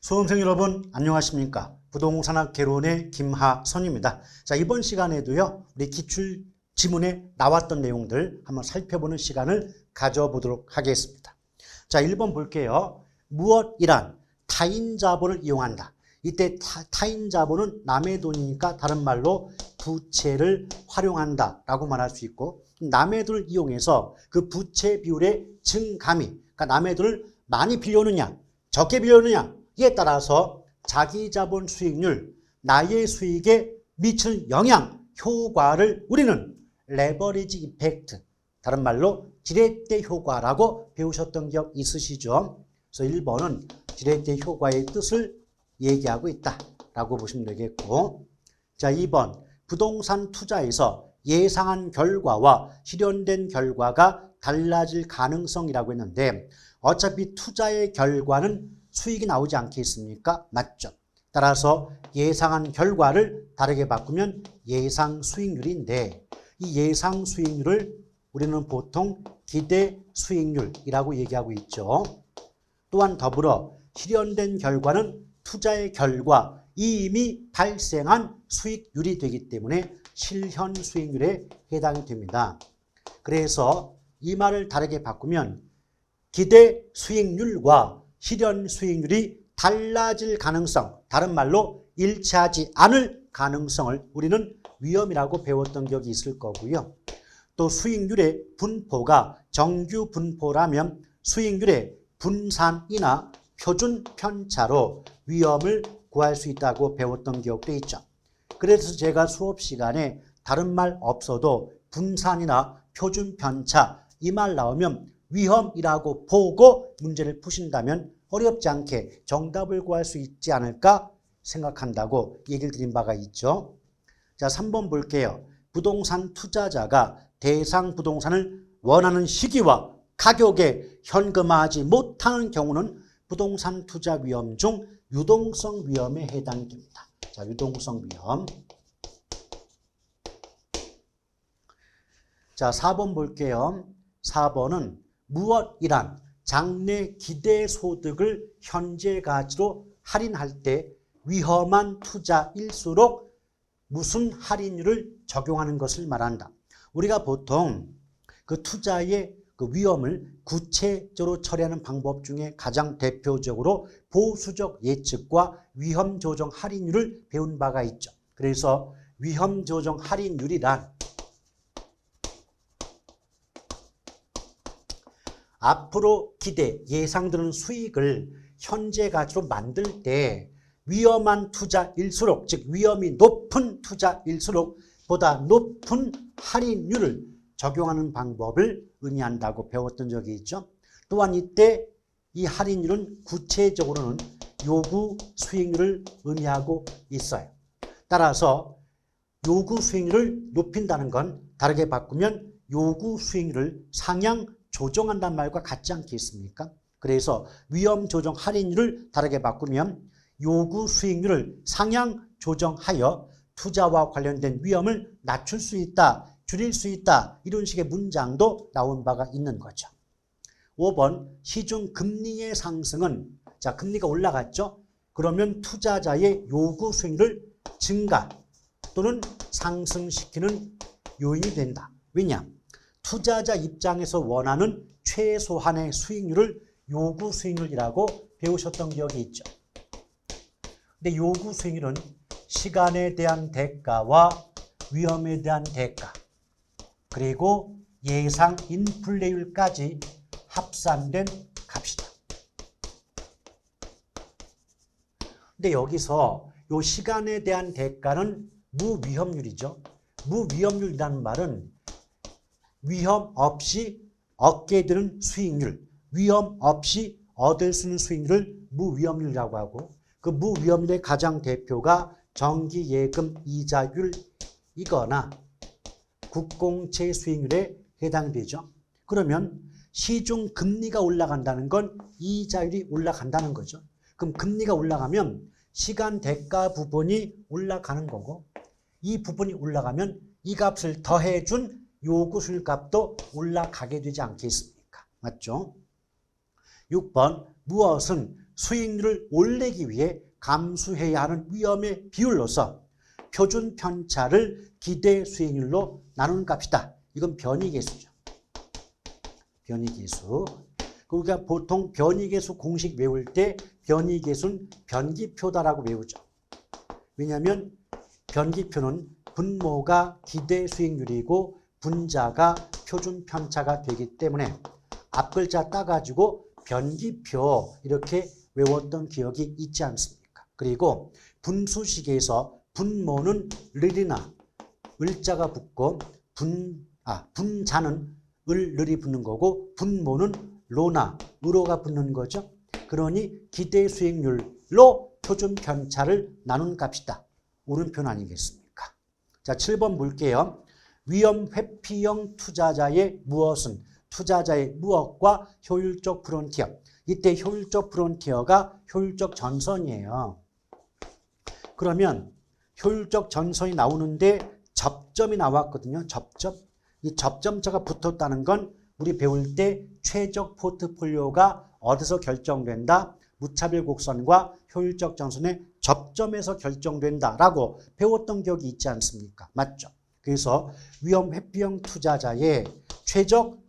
수험생 여러분 안녕하십니까? 부동산학 개론의 김하선입니다. 자, 이번 시간에도요, 우리 기출 지문에 나왔던 내용들 한번 살펴보는 시간을 가져보도록 하겠습니다. 자, 1번 볼게요. 무엇이란 타인 자본을 이용한다. 이때 타인 자본은 남의 돈이니까 다른 말로 부채를 활용한다 라고 말할 수 있고, 남의 돈을 이용해서 그 부채 비율의 증감이, 그러니까 남의 돈을 많이 빌려오느냐 적게 빌려오느냐 이에 따라서 자기 자본 수익률, 나의 수익에 미치는 영향, 효과를 우리는 레버리지 이펙트, 다른 말로 지렛대 효과라고 배우셨던 기억 있으시죠? 그래서 1번은 지렛대 효과의 뜻을 얘기하고 있다라고 보시면 되겠고, 자, 2번 부동산 투자에서 예상한 결과와 실현된 결과가 달라질 가능성이라고 했는데, 어차피 투자의 결과는 수익이 나오지 않겠습니까? 맞죠? 따라서 예상한 결과를 다르게 바꾸면 예상 수익률인데, 이 예상 수익률을 우리는 보통 기대 수익률이라고 얘기하고 있죠. 또한 더불어 실현된 결과는 투자의 결과, 이미 발생한 수익률이 되기 때문에 실현 수익률에 해당이 됩니다. 그래서 이 말을 다르게 바꾸면 기대 수익률과 실현 수익률이 달라질 가능성, 다른 말로 일치하지 않을 가능성을 우리는 위험이라고 배웠던 기억이 있을 거고요. 또 수익률의 분포가 정규 분포라면 수익률의 분산이나 표준 편차로 위험을 구할 수 있다고 배웠던 기억도 있죠. 그래서 제가 수업 시간에 다른 말 없어도 분산이나 표준 편차 이 말 나오면 위험이라고 보고 문제를 푸신다면 어렵지 않게 정답을 구할 수 있지 않을까 생각한다고 얘기를 드린 바가 있죠. 자, 3번 볼게요. 부동산 투자자가 대상 부동산을 원하는 시기와 가격에 현금화하지 못하는 경우는 부동산 투자 위험 중 유동성 위험에 해당이 됩니다. 자, 유동성 위험. 자, 4번 볼게요. 4번은 무엇이란 장래 기대 소득을 현재 가치로 할인할 때 위험한 투자일수록 무슨 할인율을 적용하는 것을 말한다. 우리가 보통 그 투자의 그 위험을 구체적으로 처리하는 방법 중에 가장 대표적으로 보수적 예측과 위험 조정 할인율을 배운 바가 있죠. 그래서 위험 조정 할인율이란 앞으로 기대, 예상되는 수익을 현재 가치로 만들 때 위험한 투자일수록, 즉 위험이 높은 투자일수록 보다 높은 할인율을 적용하는 방법을 의미한다고 배웠던 적이 있죠. 또한 이때 이 할인율은 구체적으로는 요구 수익률을 의미하고 있어요. 따라서 요구 수익률을 높인다는 건 다르게 바꾸면 요구 수익률을 상향 조정한다는 말과 같지 않겠습니까? 그래서 위험 조정 할인율을 다르게 바꾸면 요구 수익률을 상향 조정하여 투자와 관련된 위험을 낮출 수 있다, 줄일 수 있다, 이런 식의 문장도 나온 바가 있는 거죠. 5번 시중 금리의 상승은, 자, 금리가 올라갔죠? 그러면 투자자의 요구 수익률을 증가 또는 상승시키는 요인이 된다. 왜냐? 투자자 입장에서 원하는 최소한의 수익률을 요구 수익률이라고 배우셨던 기억이 있죠. 근데 요구 수익률은 시간에 대한 대가와 위험에 대한 대가, 그리고 예상 인플레율까지 합산된 값이다. 근데 여기서 요 시간에 대한 대가는 무위험률이죠. 무위험률이라는 말은 위험 없이 얻게 되는 수익률, 위험 없이 얻을 수 있는 수익률을 무위험률이라고 하고, 그 무위험률의 가장 대표가 정기예금 이자율이거나 국공채 수익률에 해당되죠. 그러면 시중 금리가 올라간다는 건 이자율이 올라간다는 거죠. 그럼 금리가 올라가면 시간 대가 부분이 올라가는 거고, 이 부분이 올라가면 이 값을 더해준 요구 수익 값도 올라가게 되지 않겠습니까? 맞죠? 6번 무엇은 수익률을 올리기 위해 감수해야 하는 위험의 비율로서 표준 편차를 기대 수익률로 나누는 값이다. 이건 변이계수죠. 변이계수. 그러니까 보통 변이계수 공식 외울 때 변이계수는 변기표다라고 외우죠. 왜냐하면 변기표는 분모가 기대 수익률이고 분자가 표준 편차가 되기 때문에 앞 글자 따가지고 변기표 이렇게 외웠던 기억이 있지 않습니까? 그리고 분수식에서 분모는 르리나 을자가 붙고 분자는 을이 붙는 거고 분모는 로나 으로가 붙는 거죠. 그러니 기대 수익률로 표준 편차를 나눈 값이다. 오른편 아니겠습니까? 자, 7번 볼게요. 위험 회피형 투자자의 무엇은 투자자의 무엇과 효율적 프론티어. 이때 효율적 프론티어가 효율적 전선이에요. 그러면 효율적 전선이 나오는데 접점이 나왔거든요. 접점. 이 접점자가 붙었다는 건 우리 배울 때 최적 포트폴리오가 어디서 결정된다? 무차별 곡선과 효율적 전선의 접점에서 결정된다라고 배웠던 기억이 있지 않습니까? 맞죠? 그래서 위험 회피형 투자자의 최적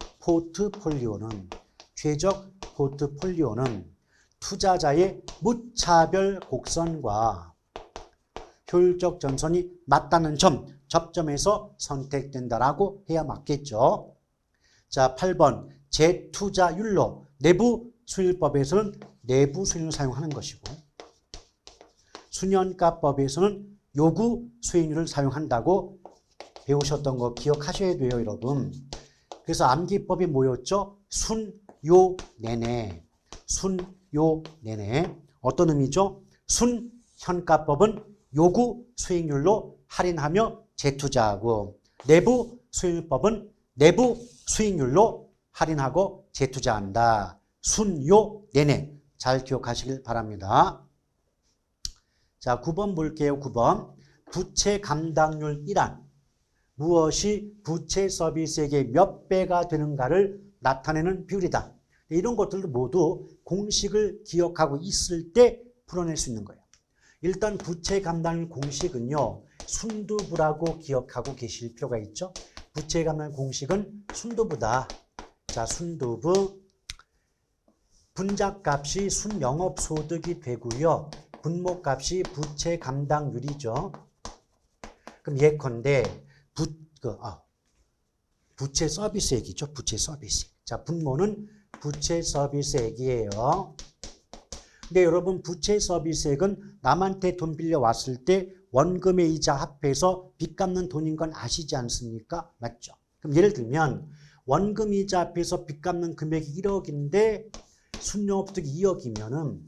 포트폴리오는 투자자의 무차별 곡선과 효율적 전선이 맞다는 점, 접점에서 선택된다라고 해야 맞겠죠. 자, 8번 재투자율로 내부 수익률법에서는 내부 수익률을 사용하는 것이고 수년가법에서는 요구 수익률을 사용한다고 배우셨던 거 기억하셔야 돼요, 여러분. 그래서 암기법이 뭐였죠? 순요내내. 순요내내. 어떤 의미죠? 순현가법은 요구 수익률로 할인하며 재투자하고 내부 수익률법은 내부 수익률로 할인하고 재투자한다. 순요내내. 잘 기억하시길 바랍니다. 자, 9번 볼게요. 9번. 부채 감당률 1안. 무엇이 부채 서비스액의 몇 배가 되는가를 나타내는 비율이다. 이런 것들도 모두 공식을 기억하고 있을 때 풀어낼 수 있는 거예요. 일단 부채 감당률 공식은요. 순두부라고 기억하고 계실 필요가 있죠. 부채 감당률 공식은 순두부다. 자, 순두부. 분자값이 순영업소득이 되고요. 분모값이 부채 감당률이죠. 그럼 예컨대 부채 서비스액이죠. 부채 서비스액. 자, 분모는 부채 서비스액이에요. 근데 여러분 부채 서비스액은 남한테 돈 빌려 왔을 때 원금의 이자 합해서 빚 갚는 돈인 건 아시지 않습니까? 맞죠? 그럼 예를 들면 원금 이자 합해서 빚 갚는 금액이 1억인데 순영업소득이 2억이면은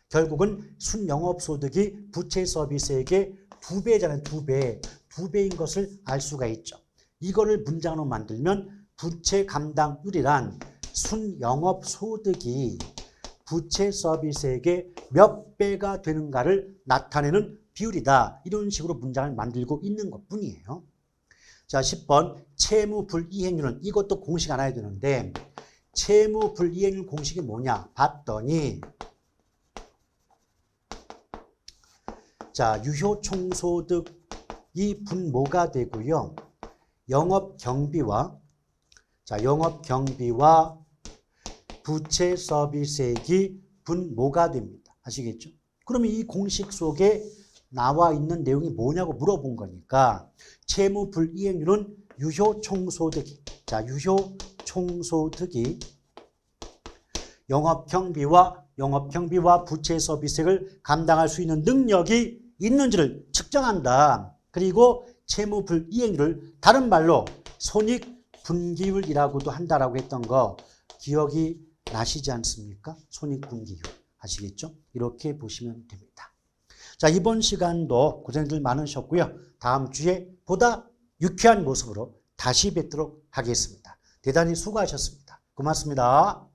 결국은 순영업소득이 부채 서비스액의 2배잖아요. 2배. 2배인 것을 알 수가 있죠. 이거를 문장으로 만들면 부채 감당률이란 순영업소득이 부채 서비스액의 몇 배가 되는가를 나타내는 비율이다. 이런 식으로 문장을 만들고 있는 것뿐이에요. 자, 10번 채무불이행률은 이것도 공식 알아야 되는데 채무불이행률 공식이 뭐냐 봤더니 자, 유효총소득이 분모가 되고요. 영업경비와 부채 서비스액이 분모가 됩니다. 아시겠죠? 그러면 이 공식 속에 나와 있는 내용이 뭐냐고 물어본 거니까 채무불이행률은 유효총소득이 영업경비와 부채 서비스액을 감당할 수 있는 능력이 있는지를 측정한다. 그리고 채무불이행률을 다른 말로 손익분기율이라고도 한다라고 했던 거 기억이 나시지 않습니까? 손익분기율 아시겠죠? 이렇게 보시면 됩니다. 자, 이번 시간도 고생들 많으셨고요. 다음 주에 보다 유쾌한 모습으로 다시 뵙도록 하겠습니다. 대단히 수고하셨습니다. 고맙습니다.